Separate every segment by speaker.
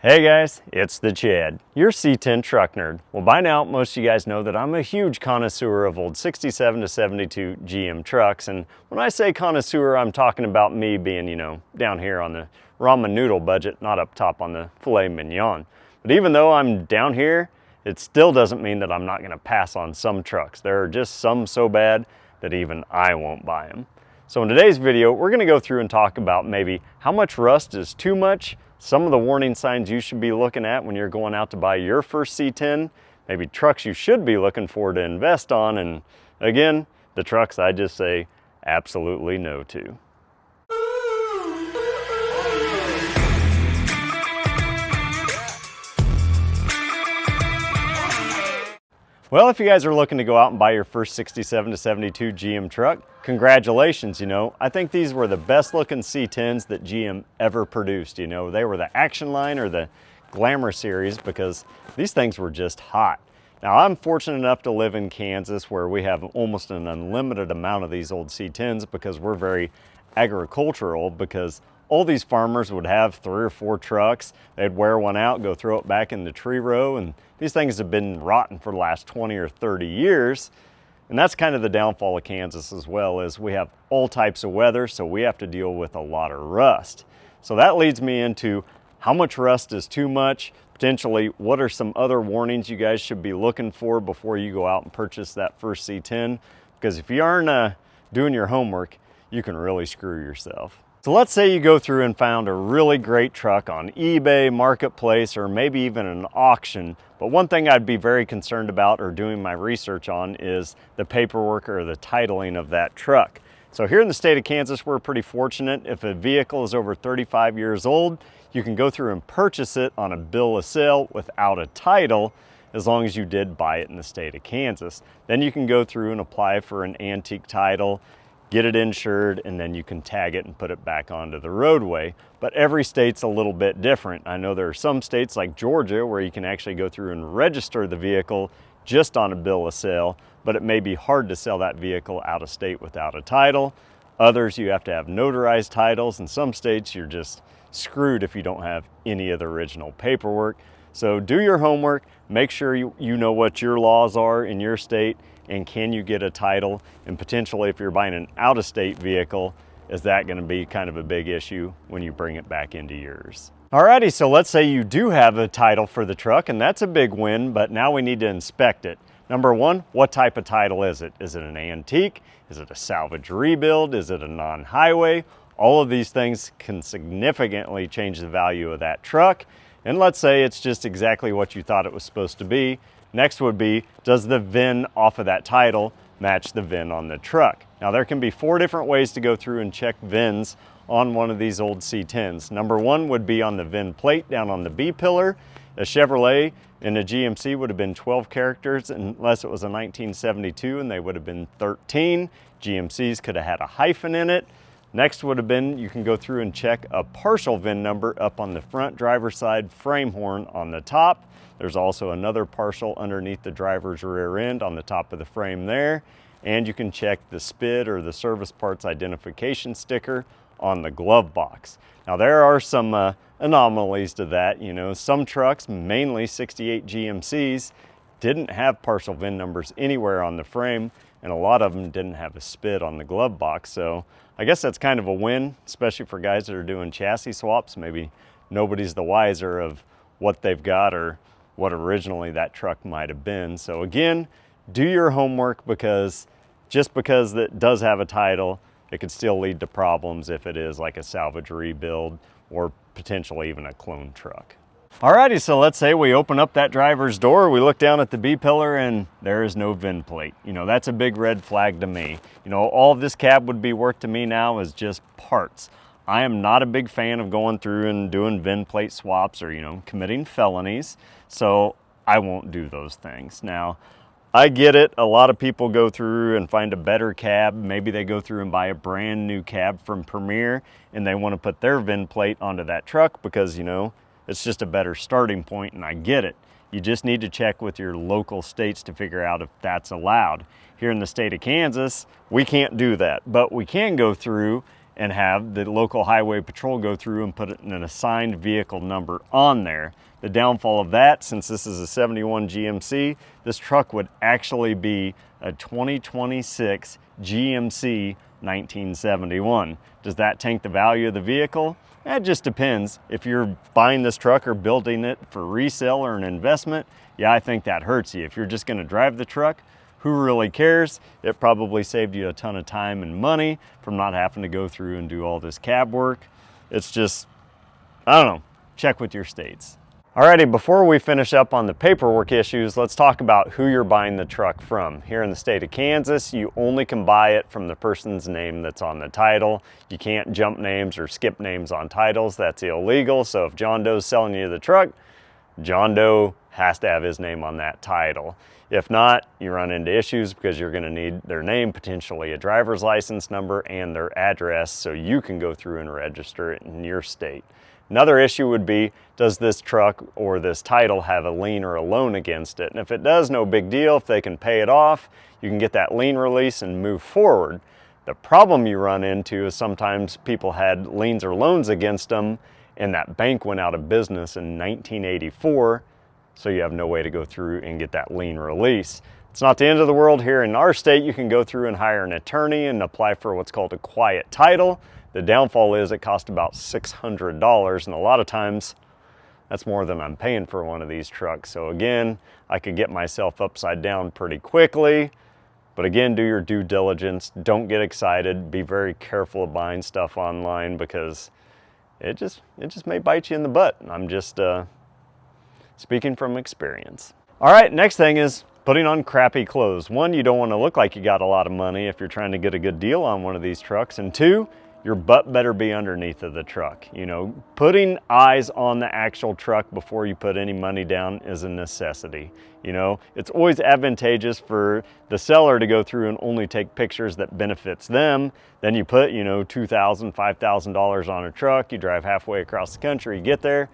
Speaker 1: Hey guys, it's the Chad, your C10 truck nerd. Well, by now, most of you guys know that I'm a huge connoisseur of old 67 to 72 GM trucks. And when I say connoisseur, I'm talking about me being, down here on the ramen noodle budget, not up top on the filet mignon. But even though I'm down here, it still doesn't mean that I'm not gonna pass on some trucks. There are just some so bad that even I won't buy them. So in today's video, we're gonna go through and talk about maybe how much rust is too much, some of the warning signs you should be looking at when you're going out to buy your first C10, maybe trucks you should be looking for to invest on, and again, the trucks I just say absolutely no to. Well, if you guys are looking to go out and buy your first 67 to 72 GM truck, congratulations, I think these were the best looking C10s that GM ever produced, They were the Action Line or the Glamour series because these things were just hot. Now, I'm fortunate enough to live in Kansas where we have almost an unlimited amount of these old C10s because we're very agricultural, because all these farmers would have 3 or 4 trucks. They'd wear one out, go throw it back in the tree row, and these things have been rotten for the last 20 or 30 years. And that's kind of the downfall of Kansas as well, is we have all types of weather, so we have to deal with a lot of rust. So that leads me into how much rust is too much, potentially what are some other warnings you guys should be looking for before you go out and purchase that first C10, because if you aren't doing your homework, you can really screw yourself. So let's say you go through and found a really great truck on eBay, Marketplace, or maybe even an auction. But one thing I'd be very concerned about or doing my research on is the paperwork or the titling of that truck. So here in the state of Kansas, we're pretty fortunate. If a vehicle is over 35 years old, you can go through and purchase it on a bill of sale without a title, as long as you did buy it in the state of Kansas. Then you can go through and apply for an antique title, get it insured, and then you can tag it and put it back onto the roadway. But every state's a little bit different. I know there are some states like Georgia where you can actually go through and register the vehicle just on a bill of sale, but it may be hard to sell that vehicle out of state without a title. Others, you have to have notarized titles. In some states, you're just screwed if you don't have any of the original paperwork. So do your homework, make sure you know what your laws are in your state, and can you get a title? And potentially, if you're buying an out-of-state vehicle, is that gonna be kind of a big issue when you bring it back into yours? Alrighty, so let's say you do have a title for the truck, and that's a big win, but now we need to inspect it. Number one, what type of title is it? Is it an antique? Is it a salvage rebuild? Is it a non-highway? All of these things can significantly change the value of that truck. And let's say it's just exactly what you thought it was supposed to be. Next would be, does the VIN off of that title match the VIN on the truck? Now there can be 4 different ways to go through and check VINs on one of these old C10s. Number one would be on the VIN plate down on the B pillar. A Chevrolet and a GMC would have been 12 characters unless it was a 1972, and they would have been 13. GMCs could have had a hyphen in it. Next would have been, you can go through and check a partial VIN number up on the front driver's side frame horn on the top. There's also another partial underneath the driver's rear end on the top of the frame there. And you can check the SPID or the service parts identification sticker on the glove box. Now there are some anomalies to that. Some trucks, mainly 68 GMCs, didn't have partial VIN numbers anywhere on the frame, and a lot of them didn't have a SPID on the glove box. So I guess that's kind of a win, especially for guys that are doing chassis swaps. Maybe nobody's the wiser of what they've got or what originally that truck might have been. So again, do your homework, because just because it does have a title, it could still lead to problems if it is like a salvage rebuild or potentially even a clone truck. Alrighty, so let's say we open up that driver's door, we look down at the B pillar, and there is no VIN plate. That's a big red flag to me. All of this cab would be worth to me now is just parts. I am not a big fan of going through and doing VIN plate swaps or, committing felonies, so I won't do those things. Now, I get it. A lot of people go through and find a better cab. Maybe they go through and buy a brand new cab from Premier, and they want to put their VIN plate onto that truck because, it's just a better starting point, and I get it. You just need to check with your local states to figure out if that's allowed. Here in the state of Kansas, we can't do that, but we can go through and have the local highway patrol go through and put an assigned vehicle number on there. The downfall of that, since this is a 71 GMC, this truck would actually be a 2026 GMC 1971. Does that tank the value of the vehicle? It just depends. If you're buying this truck or building it for resale or an investment, yeah, I think that hurts you. If you're just gonna drive the truck, who really cares? It probably saved you a ton of time and money from not having to go through and do all this cab work. It's just, I don't know, check with your states. Alrighty, before we finish up on the paperwork issues, let's talk about who you're buying the truck from. Here in the state of Kansas, you only can buy it from the person's name that's on the title. You can't jump names or skip names on titles. That's illegal. So if John Doe's selling you the truck, John Doe has to have his name on that title. If not, you run into issues because you're going to need their name, potentially a driver's license number, and their address so you can go through and register it in your state. Another issue would be, does this truck or this title have a lien or a loan against it? And if it does, no big deal. If they can pay it off, you can get that lien release and move forward. The problem you run into is sometimes people had liens or loans against them and that bank went out of business in 1984, so you have no way to go through and get that lien release. It's not the end of the world. Here in our state, you can go through and hire an attorney and apply for what's called a quiet title. The downfall is it costs about $600, and a lot of times that's more than I'm paying for one of these trucks. So again, I could get myself upside down pretty quickly. But again, do your due diligence. Don't get excited. Be very careful of buying stuff online because it just may bite you in the butt. I'm just speaking from experience. All right, next thing is putting on crappy clothes. One, you don't want to look like you got a lot of money if you're trying to get a good deal on one of these trucks. And two, your butt better be underneath of the truck. You know, putting eyes on the actual truck before you put any money down is a necessity. You know, it's always advantageous for the seller to go through and only take pictures that benefits them. Then you put, you know, $2,000, $5,000 on a truck, you drive halfway across the country, you get there,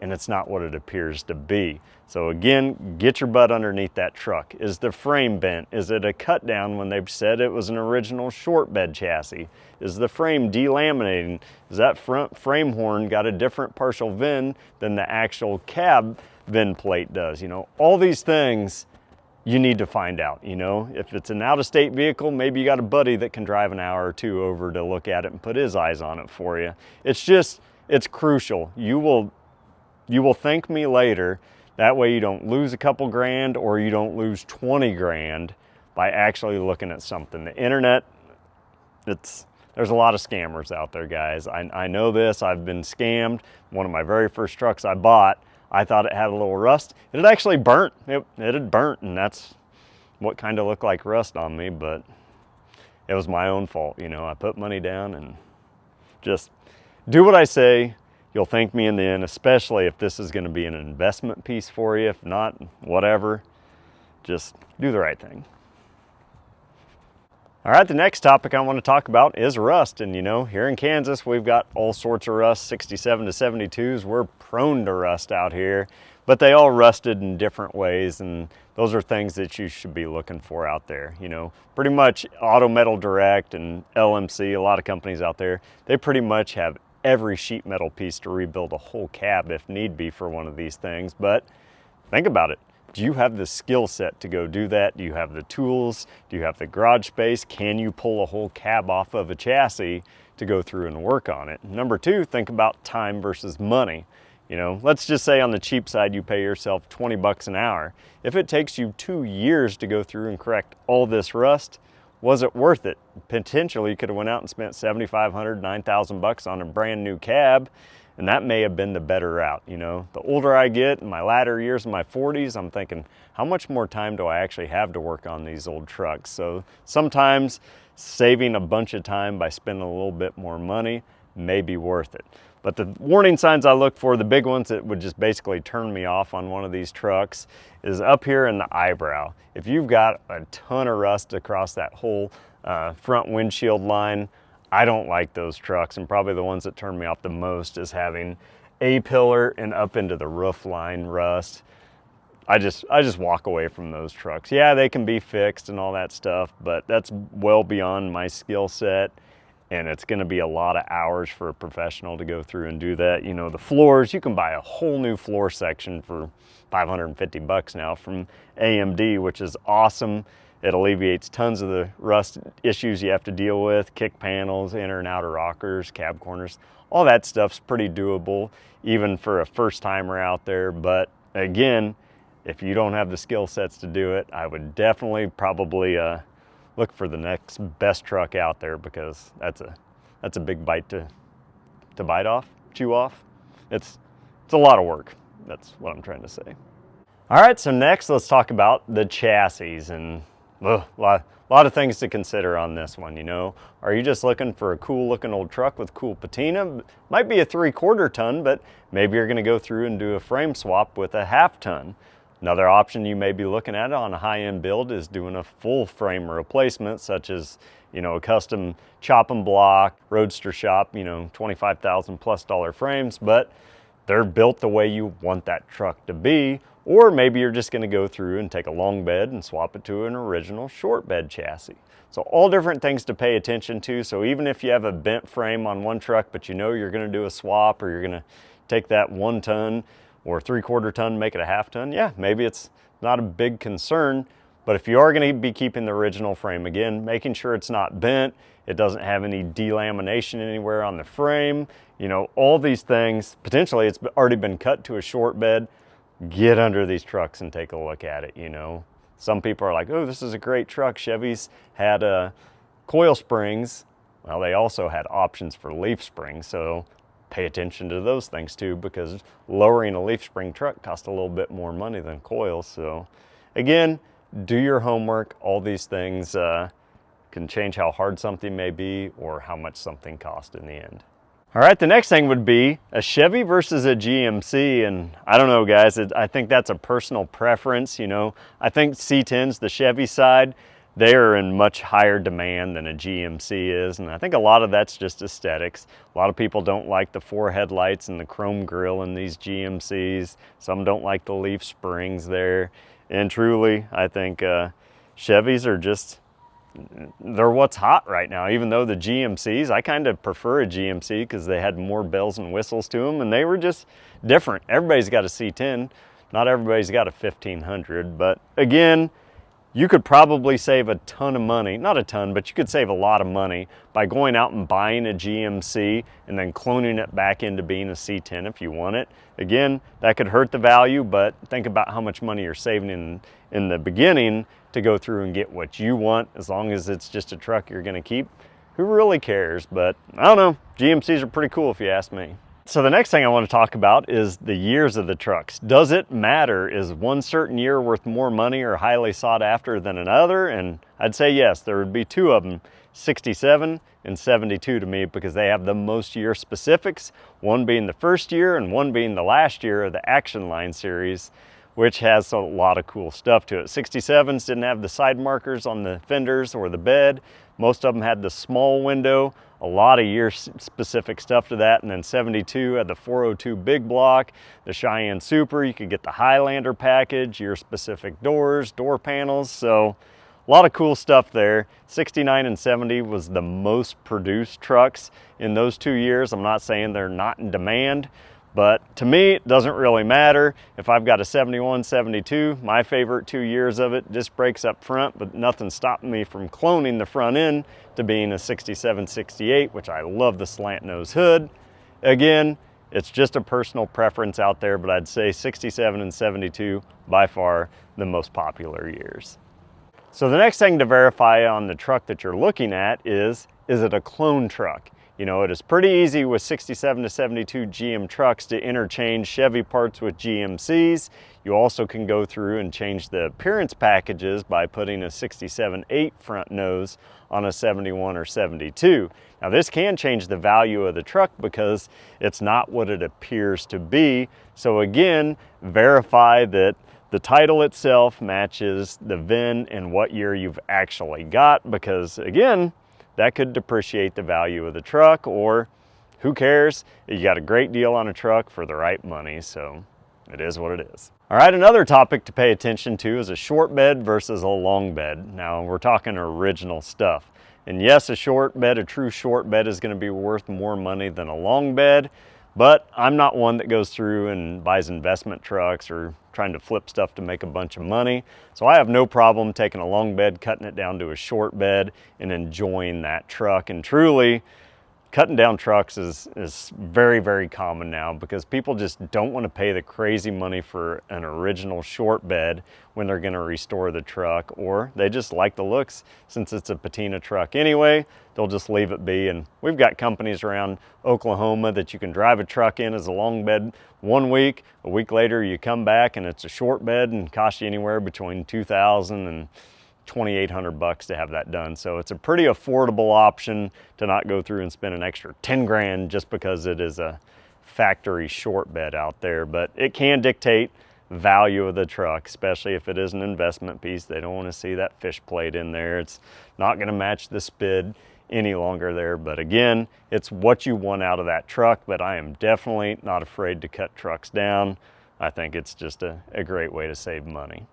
Speaker 1: and it's not what it appears to be. So again, get your butt underneath that truck. Is the frame bent? Is it a cut down when they've said it was an original short bed chassis? Is the frame delaminating? Is that front frame horn got a different partial VIN than the actual cab VIN plate does? You know, all these things you need to find out. You know, if it's an out-of-state vehicle, maybe you got a buddy that can drive an hour or two over to look at it and put his eyes on it for you. It's crucial. You will thank me later. That way you don't lose a couple grand or you don't lose 20 grand by actually looking at something. The internet, there's a lot of scammers out there, guys. I know this, I've been scammed. One of my very first trucks I bought, I thought it had a little rust. It had actually burnt. It had burnt, and that's what kind of looked like rust on me, but it was my own fault. You know, I put money down and just do what I say. You'll thank me in the end, especially if this is going to be an investment piece for you. If not, whatever, just do the right thing. All right, the next topic I want to talk about is rust. And you know, here in Kansas, we've got all sorts of rust, 67 to 72s. We're prone to rust out here, but they all rusted in different ways. And those are things that you should be looking for out there. You know, pretty much Auto Metal Direct and LMC, a lot of companies out there, they pretty much have every sheet metal piece to rebuild a whole cab if need be for one of these things. But think about it. Do you have the skill set to go do that? Do you have the tools? Do you have the garage space? Can you pull a whole cab off of a chassis to go through and work on it? Number two, think about time versus money. You know, let's just say on the cheap side, you pay yourself 20 bucks an hour. If it takes you 2 years to go through and correct all this rust, was it worth it? Potentially, you could have went out and spent $7,500, $9,000 on a brand new cab, and that may have been the better route. You know, the older I get, in my latter years, in my 40s, I'm thinking, how much more time do I actually have to work on these old trucks? So sometimes saving a bunch of time by spending a little bit more money may be worth it. But the warning signs I look for, the big ones that would just basically turn me off on one of these trucks, is up here in the eyebrow. If you've got a ton of rust across that whole front windshield line, I don't like those trucks. And probably the ones that turn me off the most is having A-pillar and up into the roof line rust. I just walk away from those trucks. Yeah, they can be fixed and all that stuff, but that's well beyond my skill set. and it's going to be a lot of hours for a professional to go through and do that. You know, the floors, you can buy a whole new floor section for $550 now from AMD, which is awesome. It alleviates tons of the rust issues you have to deal with, kick panels, inner and outer rockers, cab corners. All that stuff's pretty doable, even for a first timer out there. But again, if you don't have the skill sets to do it, I would definitely probably look for the next best truck out there, because that's a big bite to bite off, chew off. It's a lot of work. That's what I'm trying to say. All right, so next let's talk about the chassis, and a lot of things to consider on this one. You know, are you just looking for a cool looking old truck with cool patina? Might be a 3/4 ton, but maybe you're going to go through and do a frame swap with a 1/2 ton. Another option you may be looking at on a high-end build is doing a full frame replacement, such as, you know, a custom chop and block, roadster shop, you know, $25,000+ frames, but they're built the way you want that truck to be. Or maybe you're just going to go through and take a long bed and swap it to an original short bed chassis. So all different things to pay attention to. So even if you have a bent frame on one truck, but you know you're going to do a swap, or you're going to take that 1 ton or 3/4 ton, make it a 1/2 ton, yeah, maybe it's not a big concern. But if you are going to be keeping the original frame, again, making sure it's not bent, it doesn't have any delamination anywhere on the frame, you know, all these things, potentially it's already been cut to a short bed, get under these trucks and take a look at it. You know, some people are like, oh, this is a great truck. Chevy's had coil springs. Well, they also had options for leaf springs, so pay attention to those things too, because lowering a leaf spring truck costs a little bit more money than coils. So again, do your homework. All these things can change how hard something may be or how much something costs in the end. All right, the next thing would be a Chevy versus a GMC, and I don't know, guys, I think that's a personal preference. You know, I think C10s, the Chevy side, they are in much higher demand than a GMC is, and I think a lot of that's just aesthetics. A lot of people don't like the 4 headlights and the chrome grille in these GMCs. Some don't like the leaf springs there, and truly, I think Chevys are just, they're what's hot right now. Even though the GMCs, I kind of prefer a GMC because they had more bells and whistles to them, and they were just different. Everybody's got a C10, not everybody's got a 1500, but again, you could probably save a ton of money, not a ton, but you could save a lot of money by going out and buying a GMC and then cloning it back into being a C10 if you want it. Again, that could hurt the value, but think about how much money you're saving in the beginning to go through and get what you want. As long as it's just a truck you're gonna keep, who really cares? But I don't know, GMCs are pretty cool if you ask me. So the next thing I want to talk about is the years of the trucks. Does it matter? Is one certain year worth more money or highly sought after than another? And I'd say yes, there would be 2 of them, 67 and 72 to me, because they have the most year specifics, one being the first year and one being the last year of the Action Line series, which has a lot of cool stuff to it. 67s didn't have the side markers on the fenders or the bed. Most of them had the small window, a lot of year specific stuff to that. And then 72 had the 402 big block, the Cheyenne Super. You could get the Highlander package, year specific doors, door panels. So a lot of cool stuff there. 69 and 70 was the most produced trucks in those 2 years. I'm not saying they're not in demand, but to me, it doesn't really matter. If I've got a 71, 72, my favorite 2 years of it, disc brakes up front, but nothing's stopping me from cloning the front end to being a 67, 68, which I love the slant nose hood. Again, it's just a personal preference out there, but I'd say 67 and 72, by far the most popular years. So the next thing to verify on the truck that you're looking at is it a clone truck? You know, it is pretty easy with 67 to 72 GM trucks to interchange Chevy parts with GMCs. You also can go through and change the appearance packages by putting a 67/8 front nose on a 71 or 72. Now this can change the value of the truck because it's not what it appears to be. So again, verify that the title itself matches the VIN and what year you've actually got, because again, that could depreciate the value of the truck, or who cares? You got a great deal on a truck for the right money, so it is what it is. All right, another topic to pay attention to is a short bed versus a long bed. Now, we're talking original stuff. And yes, a short bed, a true short bed, is going to be worth more money than a long bed. But I'm not one that goes through and buys investment trucks or trying to flip stuff to make a bunch of money. So I have no problem taking a long bed, cutting it down to a short bed, and enjoying that truck. And truly, cutting down trucks is very, very common now, because people just don't want to pay the crazy money for an original short bed when they're going to restore the truck, or they just like the looks. Since it's a patina truck anyway, they'll just leave it be. And we've got companies around Oklahoma that you can drive a truck in as a long bed 1 week. A week later you come back and it's a short bed and costs you anywhere between $2,000 and $2,800 to have that done. So it's a pretty affordable option to not go through and spend an extra 10 grand just because it is a factory short bed out there. But it can dictate value of the truck, especially if it is an investment piece. They don't want to see that fish plate in there. It's not going to match the SPID any longer there. But again, it's what you want out of that truck. But I am definitely not afraid to cut trucks down. I think it's just a great way to save money.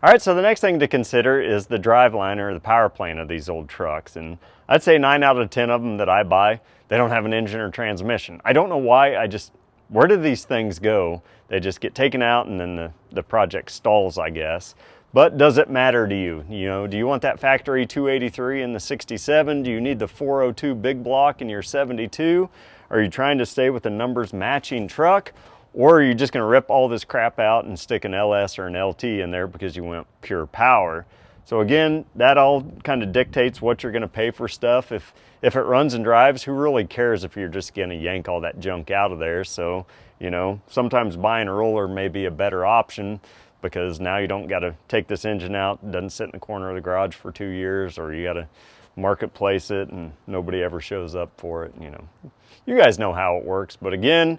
Speaker 1: All right, so the next thing to consider is the driveline or the power plant of these old trucks. And I'd say 9 out of 10 of them that I buy, they don't have an engine or transmission. I don't know why, where do these things go? They just get taken out and then the project stalls, I guess. But does it matter to you? You know, do you want that factory 283 in the 67? Do you need the 402 big block in your 72? Are you trying to stay with the numbers matching truck? Or are you just going to rip all this crap out and stick an LS or an LT in there because you want pure power? So again, that all kind of dictates what you're going to pay for stuff. If it runs and drives, who really cares if you're just going to yank all that junk out of there? So, you know, sometimes buying a roller may be a better option, because now you don't got to take this engine out. It doesn't sit in the corner of the garage for 2 years, or you got to marketplace it and nobody ever shows up for it. You know, you guys know how it works. But again,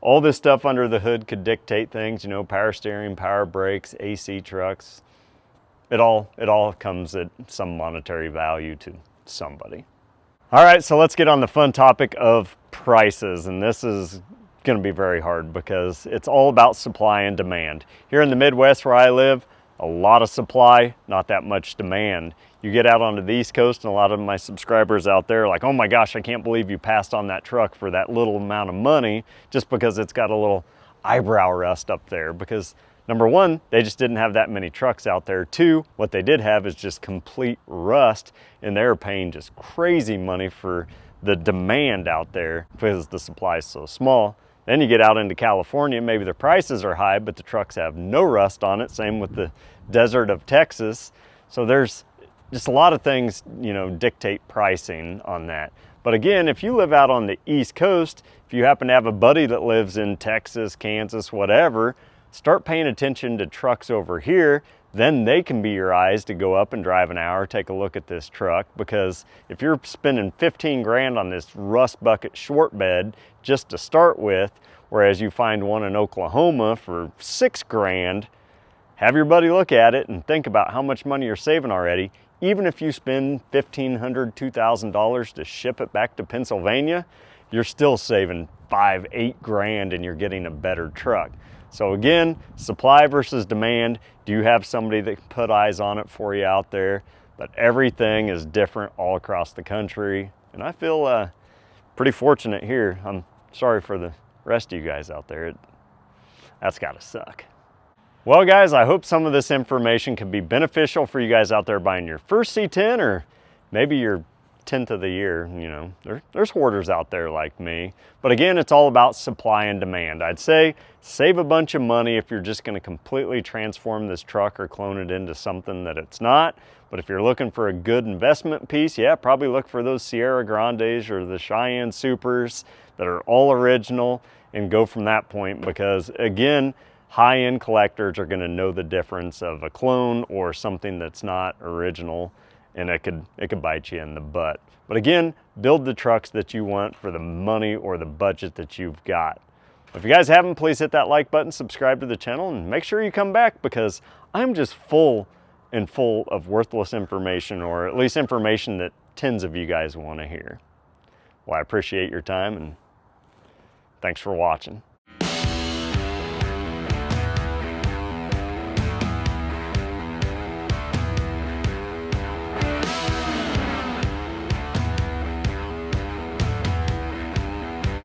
Speaker 1: all this stuff under the hood could dictate things, you know, power steering, power brakes, AC trucks. It all comes at some monetary value to somebody. All right, so let's get on the fun topic of prices. And this is going to be very hard because it's all about supply and demand. Here in the Midwest where I live, a lot of supply, not that much demand. You get out onto the East Coast, and a lot of my subscribers out there are like, oh my gosh, I can't believe you passed on that truck for that little amount of money just because it's got a little eyebrow rust up there. Because number one, they just didn't have that many trucks out there. Two, what they did have is just complete rust, and they're paying just crazy money for the demand out there because the supply is so small. Then you get out into California, maybe the prices are high, but the trucks have no rust on it. Same with the desert of Texas. So there's just a lot of things, you know, dictate pricing on that. But again, if you live out on the East Coast, if you happen to have a buddy that lives in Texas, Kansas, whatever, start paying attention to trucks over here. Then they can be your eyes to go up and drive an hour, take a look at this truck. Because if you're spending 15 grand on this rust bucket short bed just to start with, whereas you find one in Oklahoma for 6 grand, have your buddy look at it and think about how much money you're saving already. Even if you spend $1,500, $2,000 to ship it back to Pennsylvania, you're still saving 5, 8 grand and you're getting a better truck. So again, supply versus demand. Do you have somebody that can put eyes on it for you out there? But everything is different all across the country. And I feel pretty fortunate here. I'm sorry for the rest of you guys out there. That's gotta suck. Well guys, I hope some of this information can be beneficial for you guys out there buying your first C10 or maybe your 10th of the year. You know, there's hoarders out there like me. But again, it's all about supply and demand. I'd say save a bunch of money if you're just going to completely transform this truck or clone it into something that it's not. But if you're looking for a good investment piece, yeah, probably look for those Sierra Grandes or the Cheyenne Supers that are all original and go from that point. Because again, high-end collectors are going to know the difference of a clone or something that's not original. And it could bite you in the butt. But again, build the trucks that you want for the money or the budget that you've got. If you guys haven't, please hit that like button, subscribe to the channel, and make sure you come back, because I'm just full of worthless information, or at least information that tens of you guys want to hear. Well, I appreciate your time, and thanks for watching.